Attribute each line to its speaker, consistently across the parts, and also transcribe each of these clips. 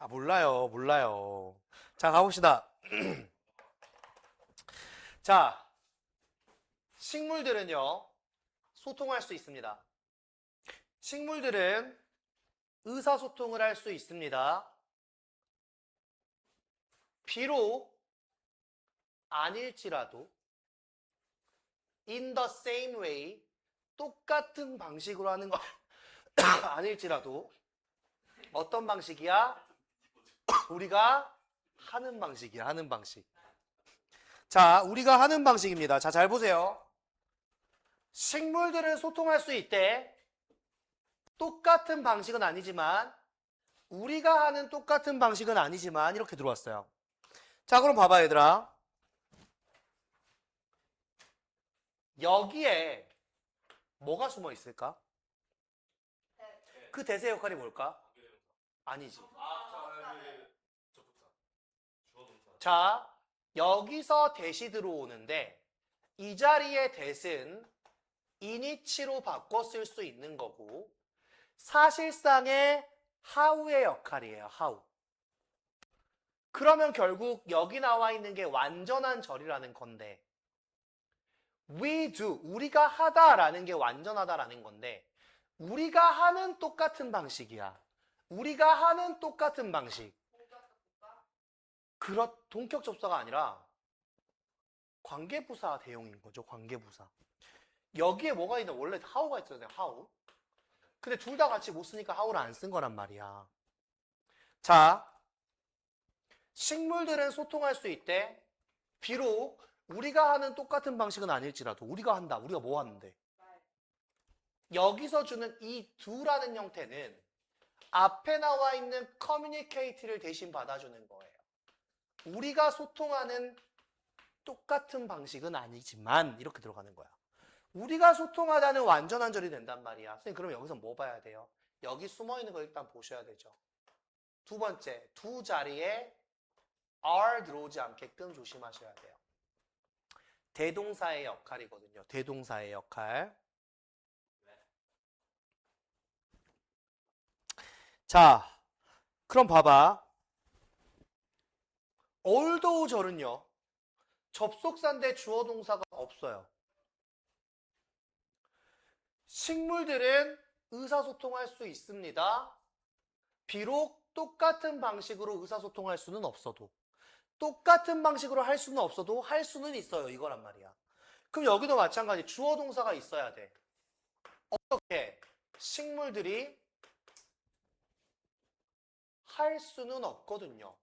Speaker 1: 아, 몰라요, 몰라요. 자, 가봅시다. 자, 식물들은요, 소통할 수 있습니다. 식물들은 의사소통을 할 수 있습니다. 비록 아닐지라도, in the same way, 똑같은 방식으로 하는 거 아닐지라도, 어떤 방식이야? 우리가 하는 방식이야, 하는 방식. 자, 우리가 하는 방식입니다. 자, 잘 보세요. 식물들은 소통할 수 있대. 똑같은 방식은 아니지만, 우리가 하는 똑같은 방식은 아니지만, 이렇게 들어왔어요. 자, 그럼 봐봐, 얘들아. 여기에 뭐가 숨어 있을까? 그 대세 역할이 뭘까? 아니지. 자, 여기서 대시 들어오는데, 이 자리에 대신 이니치로 바꿔 쓸 수 있는 거고, 사실상의 how의 역할이에요, how. 그러면 결국 여기 나와 있는 게 완전한 절이라는 건데, we do, 우리가 하다라는 게 완전하다라는 건데, 우리가 하는 똑같은 방식이야. 우리가 하는 똑같은 방식. 동격 접사가 아니라 관계부사 대용인 거죠, 관계부사. 여기에 뭐가 있나? 원래 how가 있었잖아요, how. 근데 둘 다 같이 못 쓰니까 how를 안 쓴 거란 말이야. 자, 식물들은 소통할 수 있대. 비록 우리가 하는 똑같은 방식은 아닐지라도 우리가 한다. 우리가 뭐 하는데? 여기서 주는 이 do라는 형태는 앞에 나와 있는 communicate를 대신 받아주는 거예요. 우리가 소통하는 똑같은 방식은 아니지만 이렇게 들어가는 거야. 우리가 소통하다는 완전한 절이 된단 말이야. 선생님, 그럼 여기서 뭐 봐야 돼요? 여기 숨어있는 거 일단 보셔야 되죠. 두 번째, 두 자리에 are 들어오지 않게끔 조심하셔야 돼요. 대동사의 역할이거든요. 대동사의 역할. 자, 그럼 봐봐. although 절은요, 접속사인데 주어 동사가 없어요. 식물들은 의사소통할 수 있습니다. 비록 똑같은 방식으로 의사소통할 수는 없어도. 똑같은 방식으로 할 수는 없어도 할 수는 있어요. 이거란 말이야. 그럼 여기도 마찬가지 주어 동사가 있어야 돼. 어떻게? 식물들이 할 수는 없거든요.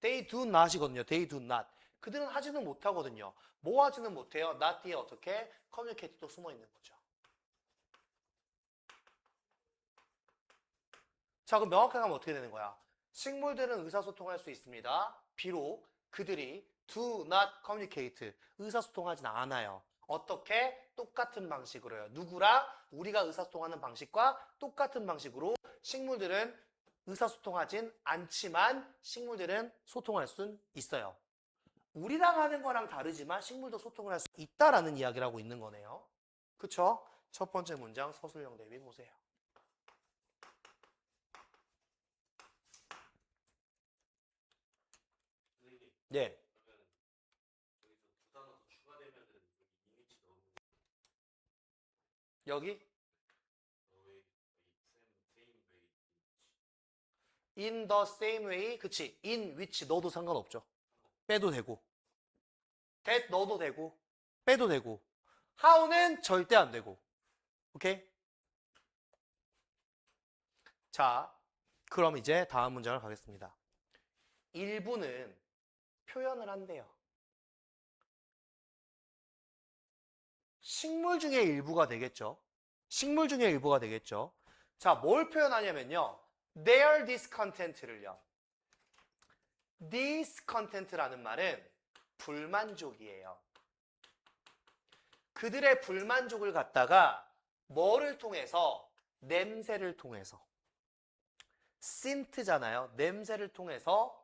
Speaker 1: They do not이거든요. They do not. 그들은 하지는 못하거든요. 뭐 하지는 못해요? not 뒤에 어떻게? communicate도 숨어 있는 거죠. 자, 그럼 명확하게 하면 어떻게 되는 거야? 식물들은 의사소통할 수 있습니다. 비록 그들이 do not communicate. 의사소통하진 않아요. 어떻게? 똑같은 방식으로요. 누구랑? 우리가 의사소통하는 방식과 똑같은 방식으로 식물들은 의사소통하진 않지만 식물들은 소통할 수는 있어요. 우리랑 하는 거랑 다르지만 식물도 소통을 할 수 있다라는 이야기를 하고 있는 거네요. 그쵸? 첫 번째 문장 서술형 대비 보세요. 예. 여기 in the same way, 그치? in which 넣어도 상관없죠. 빼도 되고 that 넣어도 되고 빼도 되고 how는 절대 안 되고. 오케이? 자, 그럼 이제 다음 문장을 가겠습니다. 일부는 표현을 한대요. 식물 중에 일부가 되겠죠. 식물 중에 일부가 되겠죠. 자, 뭘 표현하냐면요. their discontent를요. discontent라는 말은 불만족이에요. 그들의 불만족을 갖다가 뭐를 통해서? 냄새를 통해서. scent잖아요. 냄새를 통해서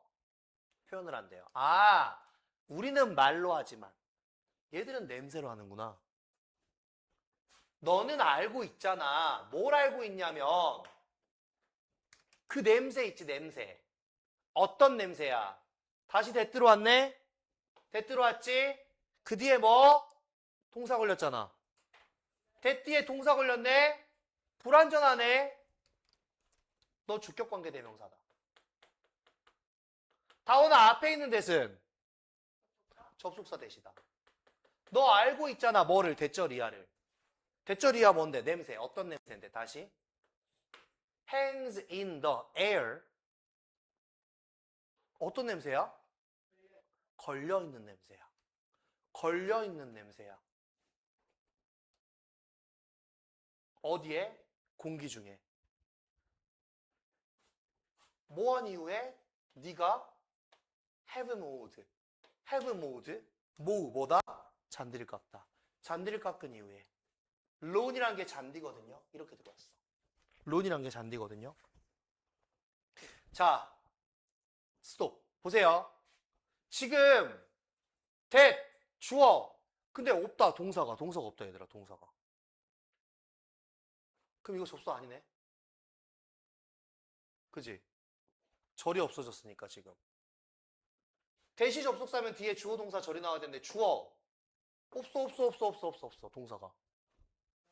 Speaker 1: 표현을 한대요. 아, 우리는 말로 하지만 얘들은 냄새로 하는구나. 너는 알고 있잖아. 뭘 알고 있냐면 그 냄새 있지, 냄새. 어떤 냄새야? 다시 대 들어왔네? 대 들어왔지? 그 뒤에 뭐? 동사 걸렸잖아. 대 뒤에 동사 걸렸네? 불완전하네? 너 주격관계 대명사다. 다원아 앞에 있는 대신 접속사 대시다. 너 알고 있잖아. 뭐를? 대절이야를. 대절이야 뭔데? 냄새. 어떤 냄새인데? 다시. hangs in the air. 어떤 냄새야? 걸려있는 냄새야. 걸려있는 냄새야. 어디에? 공기 중에. 뭐한 이후에 네가 have mode. have mode. 뭐다? 잔디를 깎다. 잔디를 깎은 이후에. 론이란 게 잔디거든요. 이렇게 들어왔어. 론이란 게 잔디거든요. 자, 스톱. 보세요. 지금 that, 주어. 근데 없다. 동사가 없다 얘들아. 동사가. 그럼 이거 접수 아니네. 그지? 절이 없어졌으니까 지금. 대시 접속사면 뒤에 주어 동사 절이 나와야 되는데 주어. 없어. 동사가.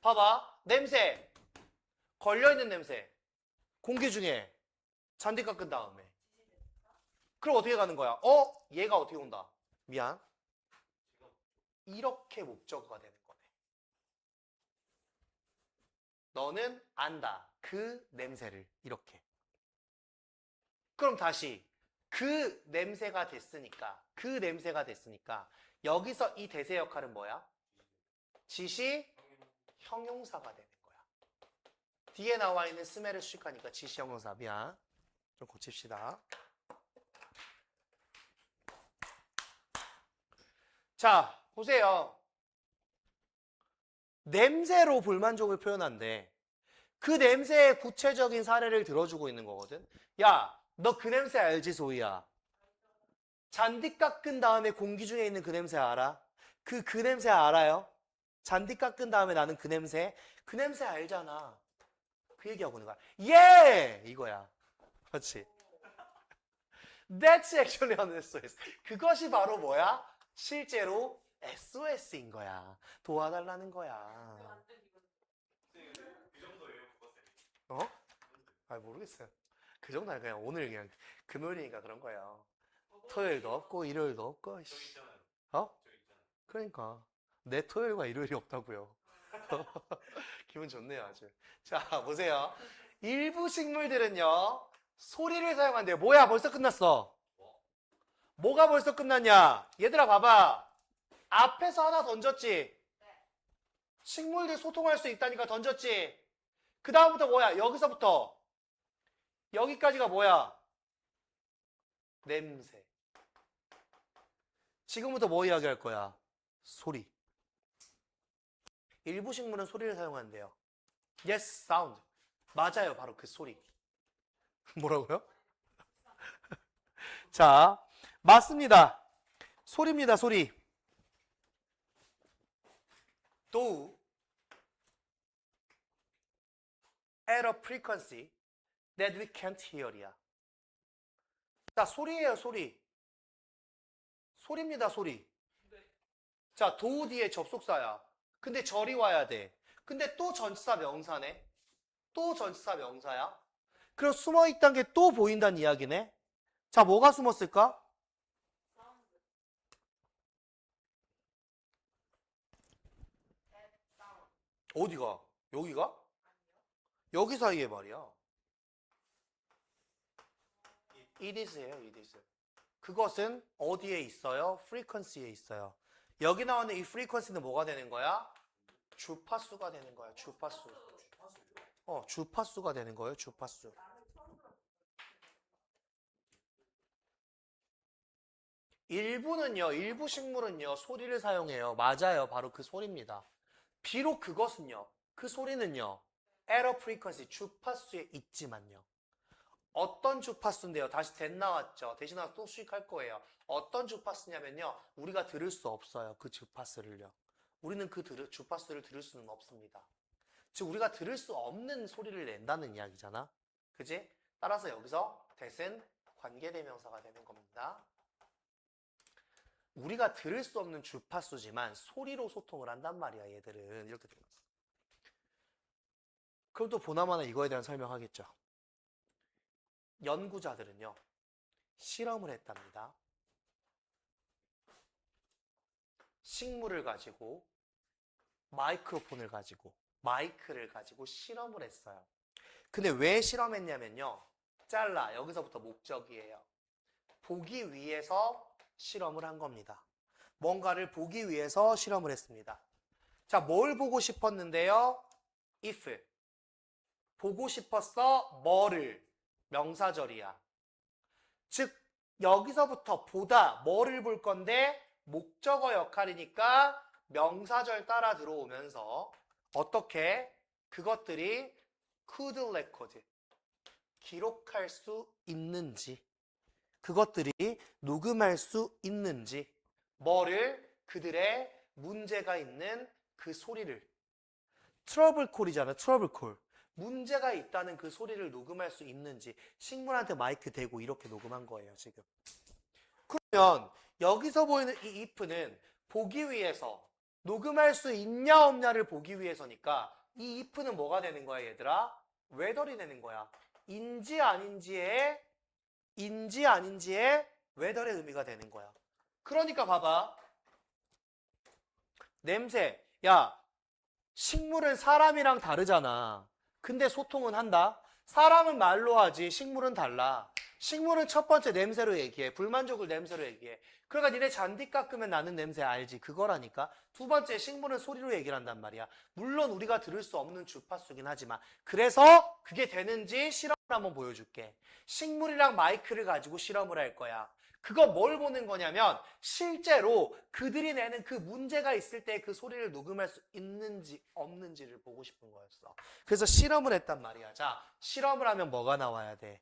Speaker 1: 봐봐. 냄새. 걸려있는 냄새. 공기 중에 잔디 깎은 다음에. 그럼 어떻게 가는 거야? 얘가 어떻게 온다? 미안. 이렇게 목적어가 되는 거네. 너는 안다. 그 냄새를. 이렇게. 그럼 다시. 그 냄새가 됐으니까. 여기서 이 대세 역할은 뭐야? 지시 형용사가 되는 거야. 뒤에 나와 있는 스멜을 수식하니까 지시 형용사. 미안. 좀 고칩시다. 자, 보세요. 냄새로 불만족을 표현한대. 그 냄새의 구체적인 사례를 들어주고 있는 거거든. 야, 너 그 냄새 알지, 소희야? 잔디 깎은 다음에 공기 중에 있는 그 냄새 알아? 그 냄새 알아요? 잔디 깎은 다음에 나는 그 냄새 알잖아. 그 얘기하고 있는 거야. 예! 이거야. 그렇지? That's actually an SOS. 그것이 바로 뭐야? 실제로 SOS인 거야. 도와달라는 거야. 어? 아 모르겠어요. 그 정도는 그냥 오늘 그냥 금요일이니까 그런 거예요. 토요일도 없고 일요일도 없고. 어? 그러니까 내 토요일과 일요일이 없다고요. 기분 좋네요 아주. 자 보세요. 일부 식물들은요 소리를 사용한대요. 뭐야 벌써 끝났어. 뭐가 벌써 끝났냐? 얘들아 봐봐. 앞에서 하나 던졌지. 식물들 소통할 수 있다니까 던졌지. 그 다음부터 뭐야? 여기서부터 여기까지가 뭐야? 냄새. 지금부터 뭐 이야기할 거야? 소리. 일부 식물은 소리를 사용한대요. Yes, sound. 맞아요. 바로 그 소리. 뭐라고요? 자, 맞습니다. 소리입니다. 소리. Though at a frequency that we can't hear이야. 자, 소리예요. 소리. 소리입니다. 소리. 자, 도우 뒤에 접속사야. 근데 절이 와야 돼. 근데 또 전치사 명사네. 또 전치사 명사야. 그럼 숨어있다는 게 또 보인다는 이야기네. 자, 뭐가 숨었을까? 어디가? 여기가? 여기 사이에 말이야. it is예요. it is. 그것은 어디에 있어요? frequency에 있어요. 여기 나오는 이 frequency는 뭐가 되는 거야? 주파수가 되는 거야. 주파수. 주파수가 되는 거예요. 주파수. 일부 식물은요, 소리를 사용해요. 맞아요. 바로 그 소리입니다. 비록 그것은요, 그 소리는요, at a frequency, 주파수에 있지만요. 어떤 주파수인데요? 다시 된 나왔죠? 대신 나와서 또 수익할 거예요. 어떤 주파수냐면요, 우리가 들을 수 없어요. 그 주파수를요. 우리는 그 주파수를 들을 수는 없습니다. 즉, 우리가 들을 수 없는 소리를 낸다는 이야기잖아. 그지? 따라서 여기서 that은 관계대명사가 되는 겁니다. 우리가 들을 수 없는 주파수지만 소리로 소통을 한단 말이야, 얘들은. 이렇게 되는 거야. 그럼 또 보나마나 이거에 대한 설명하겠죠. 연구자들은요, 실험을 했답니다. 식물을 가지고, 마이크로폰을 가지고, 마이크를 가지고 실험을 했어요. 근데 왜 실험했냐면요. 잘라. 여기서부터 목적이에요. 보기 위해서 실험을 한 겁니다. 뭔가를 보기 위해서 실험을 했습니다. 자, 뭘 보고 싶었는데요? if. 보고 싶었어. 뭐를? 명사절이야. 즉, 여기서부터 보다 뭐를 볼 건데 목적어 역할이니까 명사절 따라 들어오면서 어떻게 그것들이 could record. 기록할 수 있는지, 그것들이 녹음할 수 있는지, 뭐를? 그들의 문제가 있는 그 소리를. 트러블 콜이잖아, 트러블 콜. 문제가 있다는 그 소리를 녹음할 수 있는지, 식물한테 마이크 대고 이렇게 녹음한 거예요, 지금. 그러면 여기서 보이는 이 if는 보기 위해서, 녹음할 수 있냐 없냐를 보기 위해서니까 이 if는 뭐가 되는 거야, 얘들아? whether이 되는 거야. 인지 아닌지의 whether의 의미가 되는 거야. 그러니까 봐봐. 냄새. 야, 식물은 사람이랑 다르잖아. 근데 소통은 한다. 사람은 말로 하지, 식물은 달라. 식물은 첫 번째 냄새로 얘기해. 불만족을 냄새로 얘기해. 그러니까 니네 잔디 깎으면 나는 냄새 알지. 그거라니까. 두 번째, 식물은 소리로 얘기를 한단 말이야. 물론 우리가 들을 수 없는 주파수긴 하지만. 그래서 그게 되는지 실험을 한번 보여줄게. 식물이랑 마이크를 가지고 실험을 할 거야. 그거 뭘 보는 거냐면 실제로 그들이 내는 그 문제가 있을 때 그 소리를 녹음할 수 있는지 없는지를 보고 싶은 거였어. 그래서 실험을 했단 말이야. 자, 실험을 하면 뭐가 나와야 돼?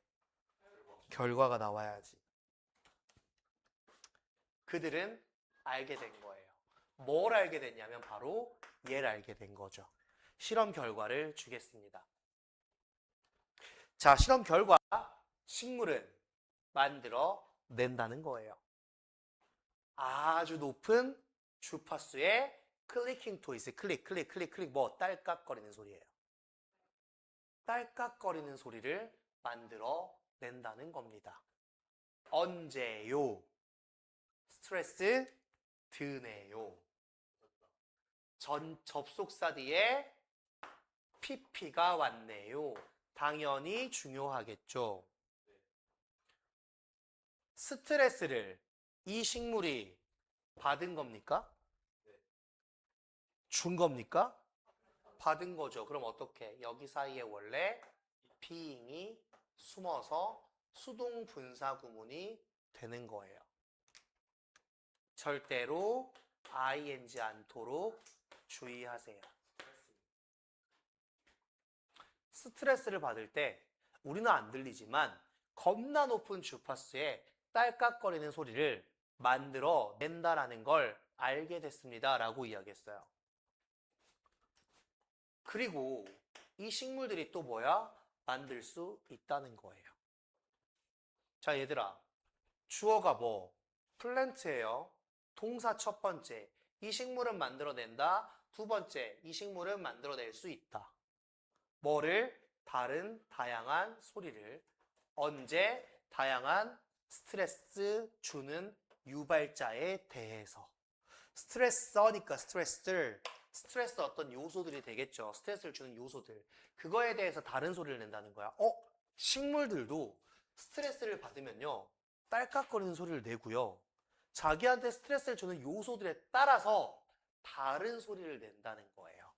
Speaker 1: 결과가 나와야지. 그들은 알게 된 거예요. 뭘 알게 됐냐면 바로 얘를 알게 된 거죠. 실험 결과를 주겠습니다. 자, 실험 결과 식물은 만들어 낸다는 거예요. 아주 높은 주파수의 클리킹 토이스, 클릭 뭐 딸깍거리는 소리예요. 딸깍거리는 소리를 만들어 낸다는 겁니다. 언제요? 스트레스 드네요. 접속사 뒤에 PP가 왔네요. 당연히 중요하겠죠. 스트레스를 이 식물이 받은 겁니까? 준 겁니까? 받은 거죠. 그럼 어떻게? 여기 사이에 원래 being이 숨어서 수동 분사 구문이 되는 거예요. 절대로 ing 않도록 주의하세요. 스트레스를 받을 때 우리는 안 들리지만 겁나 높은 주파수에 딸깍거리는 소리를 만들어 낸다라는 걸 알게 됐습니다. 라고 이야기했어요. 그리고 이 식물들이 또 뭐야? 만들 수 있다는 거예요. 자, 얘들아. 주어가 뭐? 플랜트예요. 동사 첫 번째. 이 식물은 만들어낸다. 두 번째. 이 식물은 만들어낼 수 있다. 뭐를? 다양한 소리를. 언제? 다양한 스트레스 주는 유발자에 대해서. 스트레서니까 스트레스 어떤 요소들이 되겠죠. 스트레스를 주는 요소들. 그거에 대해서 다른 소리를 낸다는 거야. 식물들도 스트레스를 받으면요. 딸깍거리는 소리를 내고요. 자기한테 스트레스를 주는 요소들에 따라서 다른 소리를 낸다는 거예요.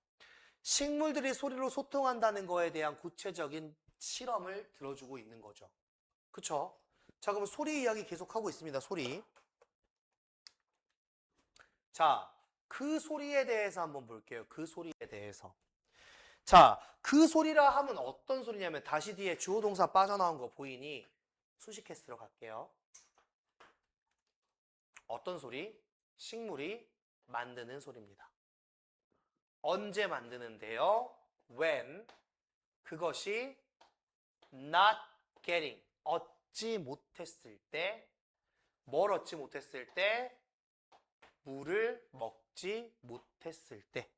Speaker 1: 식물들이 소리로 소통한다는 거에 대한 구체적인 실험을 들어주고 있는 거죠. 그쵸? 자, 그럼 소리 이야기 계속하고 있습니다. 소리. 자, 그 소리에 대해서 한번 볼게요. 그 소리에 대해서. 자, 그 소리라 하면 어떤 소리냐면 다시 뒤에 주어 동사 빠져나온 거 보이니? 수식 캐스트로 갈게요. 어떤 소리? 식물이 만드는 소리입니다. 언제 만드는데요? When 그것이 not getting 얻지 못했을 때, 뭘 얻지 못했을 때? 물을 먹지 못했을 때.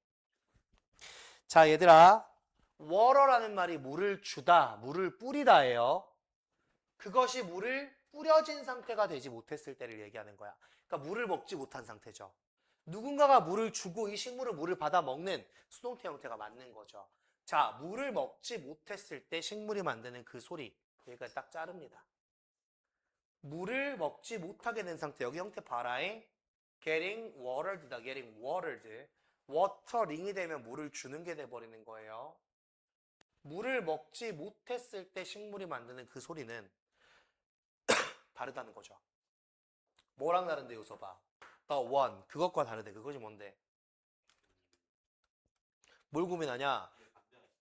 Speaker 1: 자, 얘들아, water라는 말이 물을 주다, 물을 뿌리다예요. 그것이 물을 뿌려진 상태가 되지 못했을 때를 얘기하는 거야. 그러니까 물을 먹지 못한 상태죠. 누군가가 물을 주고 이 식물은 물을 받아 먹는 수동태 형태가 맞는 거죠. 자, 물을 먹지 못했을 때 식물이 만드는 그 소리. 여기까지 딱 자릅니다. 물을 먹지 못하게 된 상태. 여기 형태 봐라잉. getting watered다. getting watered. watering이 되면 물을 주는 게 돼버리는 거예요. 물을 먹지 못했을 때 식물이 만드는 그 소리는 다르다는 거죠. 뭐랑 다른데 요소 봐. The one. 그것과 다르대. 그것이 뭔데? 뭘 고민하냐?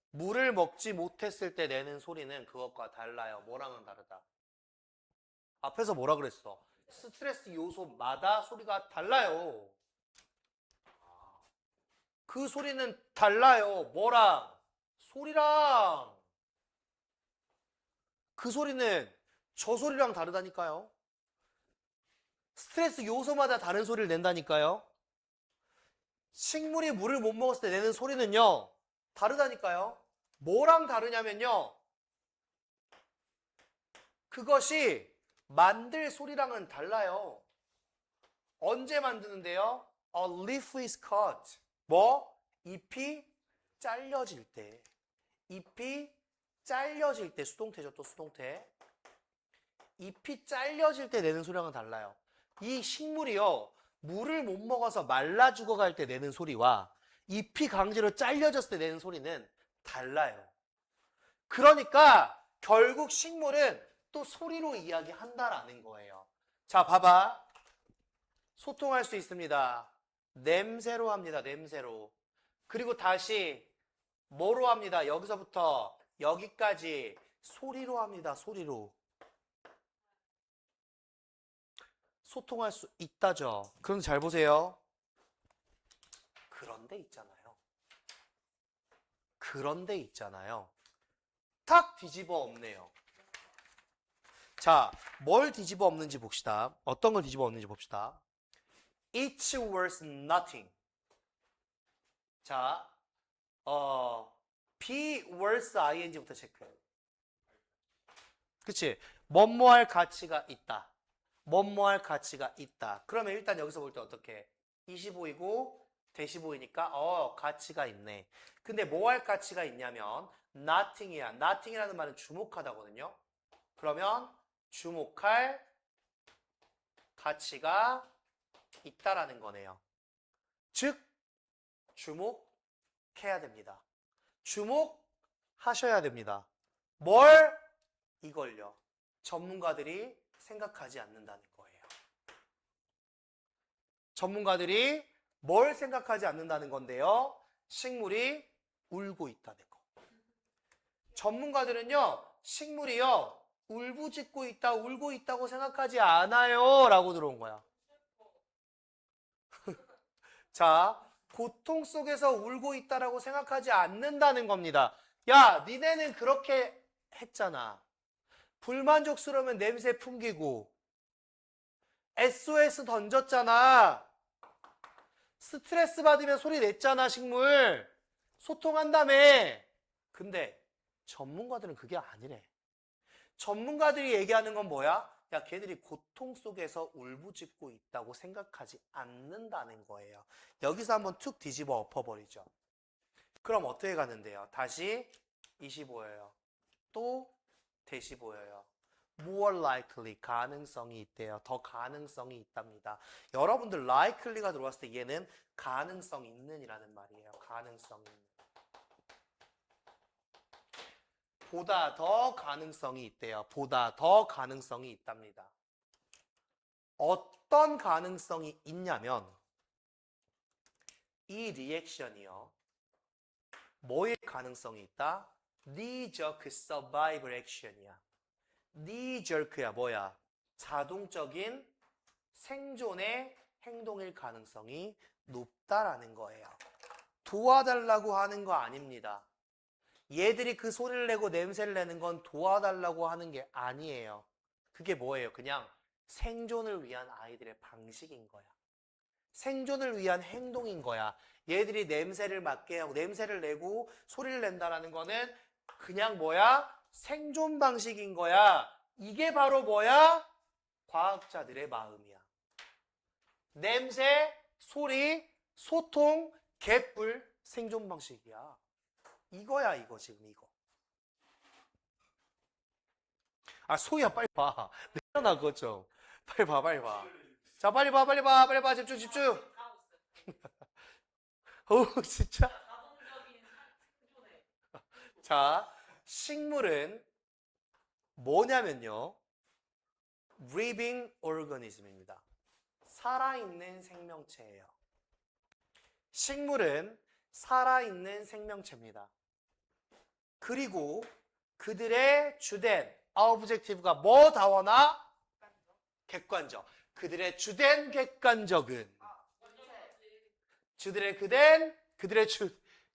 Speaker 1: 물을 먹지 못했을 때 내는 소리는 그것과 달라요. 뭐랑은 다르다. 앞에서 뭐라 그랬어? 스트레스 요소마다 소리가 달라요. 그 소리는 달라요. 뭐랑? 소리랑. 그 소리는 저 소리랑 다르다니까요. 스트레스 요소마다 다른 소리를 낸다니까요. 식물이 물을 못 먹었을 때 내는 소리는요, 다르다니까요. 뭐랑 다르냐면요, 그것이 만들 소리랑은 달라요. 언제 만드는데요? A leaf is cut. 뭐? 잎이 잘려질 때. 잎이 잘려질 때. 수동태죠, 또 수동태. 잎이 잘려질 때 내는 소리랑은 달라요. 이 식물이요, 물을 못 먹어서 말라 죽어갈 때 내는 소리와 잎이 강제로 잘려졌을 때 내는 소리는 달라요. 그러니까 결국 식물은 또 소리로 이야기한다라는 거예요. 자, 봐봐. 소통할 수 있습니다. 냄새로 합니다. 냄새로. 그리고 다시 뭐로 합니다. 여기서부터 여기까지 소리로 합니다. 소리로. 소통할 수 있다죠. 그럼 잘 보세요. 그런데 있잖아요. 그런데 있잖아요. 탁 뒤집어 엎네요. 자, 뭘 뒤집어 엎는지 봅시다. 어떤 걸 뒤집어 엎는지 봅시다. It's worth nothing. 자, be worth ing부터 체크해. 그치? 뭐뭐할 가치가 있다. 뭐뭐할 가치가 있다. 그러면 일단 여기서 볼 때 어떻게? 25이고 대시보이니까 가치가 있네. 근데 뭐 할 가치가 있냐면 nothing이야. nothing이라는 말은 주목하다거든요. 그러면 주목할 가치가 있다라는 거네요. 즉 주목해야 됩니다. 주목하셔야 됩니다. 뭘? 이걸요. 전문가들이 생각하지 않는다는 거예요. 전문가들이 뭘 생각하지 않는다는 건데요. 식물이 울고 있다는 거. 전문가들은요. 식물이요. 울부짖고 있다, 울고 있다고 생각하지 않아요. 라고 들어온 거야. 자, 고통 속에서 울고 있다라고 생각하지 않는다는 겁니다. 야, 니네는 그렇게 했잖아. 불만족스러우면 냄새 풍기고 SOS 던졌잖아. 스트레스 받으면 소리 냈잖아, 식물. 소통한다며. 근데 전문가들은 그게 아니래. 전문가들이 얘기하는 건 뭐야? 야, 걔들이 고통 속에서 울부짖고 있다고 생각하지 않는다는 거예요. 여기서 한번 툭 뒤집어 엎어버리죠. 그럼 어떻게 가는데요? 다시 25예요. 또 대시 보여요. more likely, 가능성이 있대요. 더 가능성이 있답니다. 여러분들 likely가 들어왔을 때 얘는 가능성 있는 이라는 말이에요. 가능성 있는. 보다 더 가능성이 있대요. 보다 더 가능성이 있답니다. 어떤 가능성이 있냐면 이 리액션이요. 뭐의 가능성이 있다? knee jerk survival action이야. knee jerk야 뭐야? 자동적인 생존의 행동일 가능성이 높다라는 거예요. 도와달라고 하는 거 아닙니다. 얘들이 그 소리를 내고 냄새를 내는 건 도와달라고 하는 게 아니에요. 그게 뭐예요? 그냥 생존을 위한 아이들의 방식인 거야. 생존을 위한 행동인 거야. 얘들이 냄새를 맡게 하고 냄새를 내고 소리를 낸다라는 거는 그냥 뭐야? 생존 방식인 거야. 이게 바로 뭐야? 과학자들의 마음이야. 냄새, 소리, 소통, 개뿔, 생존 방식이야. 이거야, 이거 지금 이거. 아, 소희야, 빨리 봐. 내가 나 그것 좀. 빨리 봐, 빨리 봐. 자, 빨리 봐, 빨리 봐, 빨리 봐. 집중, 집중. 어우, 진짜. 자, 식물은 뭐냐면요. living organism입니다. 살아있는 생명체예요. 식물은 살아있는 생명체입니다. 그리고 그들의 주된 objective가 뭐다워나? 객관적. 그들의 주된 객관적은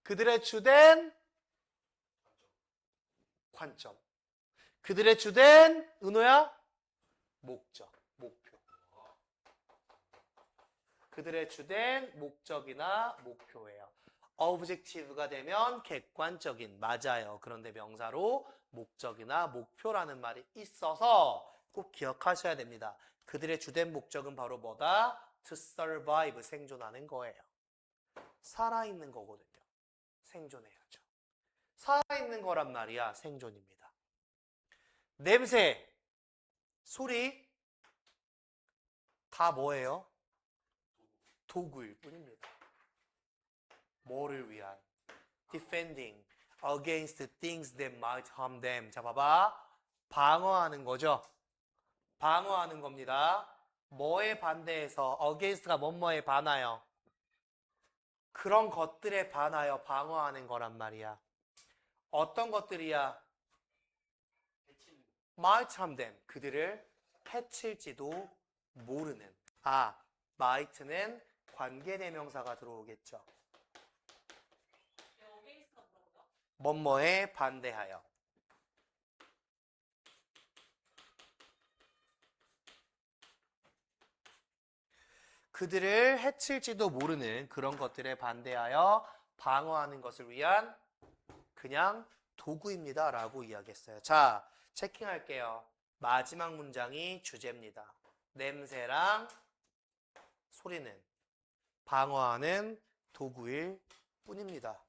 Speaker 1: 그들의 주된 관점. 그들의 주된 은호야? 목적, 목표. 그들의 주된 목적이나 목표예요. objective가 되면 객관적인, 맞아요. 그런데 명사로 목적이나 목표라는 말이 있어서 꼭 기억하셔야 됩니다. 그들의 주된 목적은 바로 뭐다? To survive, 생존하는 거예요. 살아있는 거거든요. 생존해야죠. 살아있는 거란 말이야, 생존입니다. 냄새, 소리, 다 뭐예요? 도구일 뿐입니다. 뭐를 위한? Defending against things that might harm them. 자, 봐봐. 방어하는 거죠. 방어하는 겁니다. 뭐에 반대해서 against가 뭐뭐에 반하여? 그런 것들에 반하여 방어하는 거란 말이야. 어떤 것들이야? might harm them. 그들을 해칠지도 모르는. 아, might는 관계대명사가 들어오겠죠. 뭐뭐에 반대하여. 그들을 해칠지도 모르는 그런 것들에 반대하여 방어하는 것을 위한 그냥 도구입니다. 라고 이야기했어요. 자, 체킹할게요. 마지막 문장이 주제입니다. 냄새랑 소리는 방어하는 도구일 뿐입니다.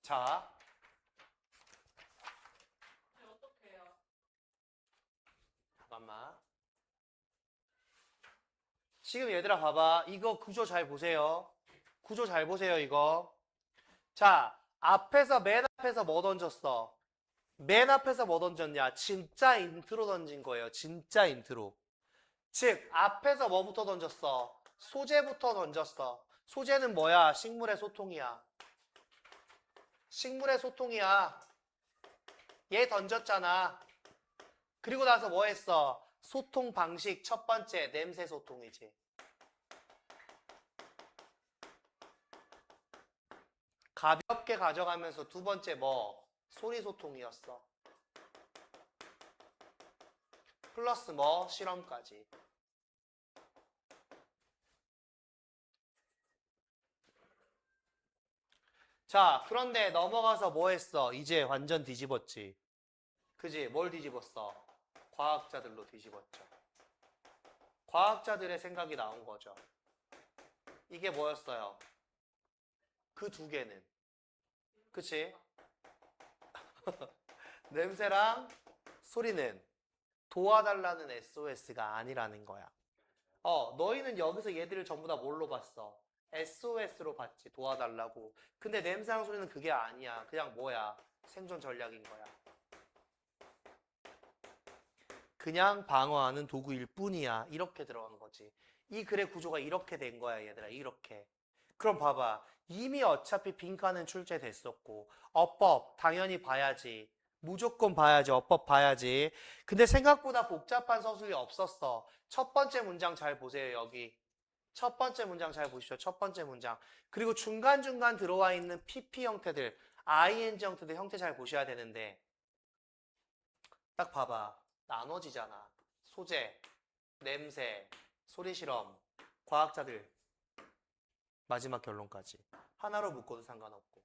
Speaker 1: 자, 잠깐만. 지금 얘들아 봐봐. 이거 구조 잘 보세요. 구조 잘 보세요, 이거. 자, 맨 앞에서 뭐 던졌어? 맨 앞에서 뭐 던졌냐? 진짜 인트로 던진 거예요. 진짜 인트로. 즉, 앞에서 뭐부터 던졌어? 소재부터 던졌어. 소재는 뭐야? 식물의 소통이야. 식물의 소통이야. 얘 던졌잖아. 그리고 나서 뭐 했어? 소통 방식 첫 번째 냄새 소통이지. 가볍게 가져가면서 두 번째 뭐? 소리 소통이었어. 플러스 뭐? 실험까지. 자, 그런데 넘어가서 뭐 했어? 이제 완전 뒤집었지. 그지? 뭘 뒤집었어? 과학자들로 뒤집었죠. 과학자들의 생각이 나온 거죠. 이게 뭐였어요? 그 두 개는. 그치? 냄새랑 소리는 도와달라는 SOS가 아니라는 거야. 너희는 여기서 얘들을 전부 다 뭘로 봤어? SOS로 봤지, 도와달라고. 근데 냄새랑 소리는 그게 아니야. 그냥 뭐야? 생존 전략인 거야. 그냥 방어하는 도구일 뿐이야. 이렇게 들어간 거지. 이 글의 구조가 이렇게 된 거야, 얘들아. 이렇게. 그럼 봐봐. 이미 어차피 빈칸은 출제됐었고, 어법 당연히 봐야지. 무조건 봐야지. 어법 봐야지. 근데 생각보다 복잡한 서술이 없었어. 첫 번째 문장 잘 보세요, 여기. 첫 번째 문장 잘 보시죠. 첫 번째 문장. 그리고 중간중간 들어와 있는 PP 형태들, ING 형태들 형태 잘 보셔야 되는데, 딱 봐봐. 나눠지잖아. 소재, 냄새, 소리 실험, 과학자들. 마지막 결론까지. 하나로 묶어도 상관없고.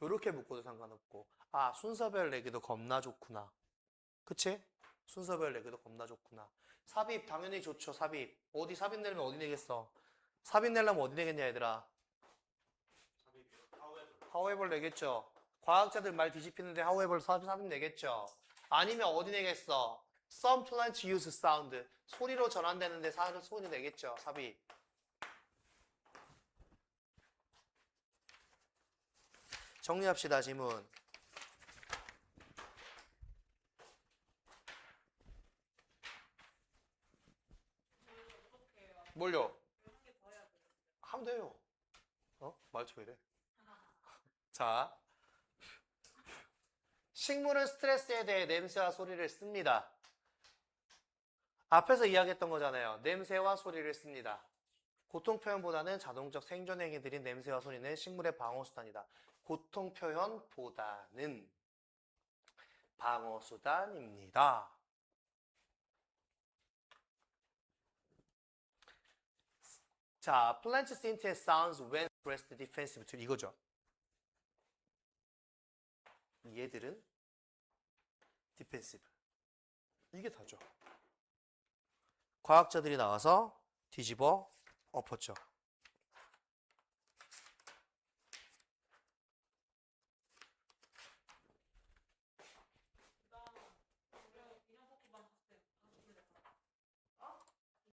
Speaker 1: 요렇게 묶어도 상관없고. 아, 순서별 내기도 겁나 좋구나. 그치? 순서별 내기도 겁나 좋구나. 삽입 당연히 좋죠. 삽입. 어디 삽입 내려면 어디 내겠어? 삽입 내려면 어디 내겠냐 얘들아? however 내겠죠. 과학자들 말 뒤집히는데 however 삽입 내겠죠. 아니면 어디 내겠어? Some plants use sound. 소리로 전환되는데 소리 내겠죠. 삽입. 정리합시다. 지문. 뭘요? 하면 돼요. 말투 왜 이래? 자, 식물은 스트레스에 대해 냄새와 소리를 씁니다. 앞에서 이야기했던 거잖아요. 냄새와 소리를 씁니다. 고통 표현보다는 자동적 생존 행위들인 냄새와 소리는 식물의 방어 수단이다. 고통 표현보다는 방어 수단입니다. 자, plants synthesize sounds when expressed defensive. 이거죠. 얘들은 디펜시브. 이게 다죠. 과학자들이 나와서 뒤집어 엎었죠.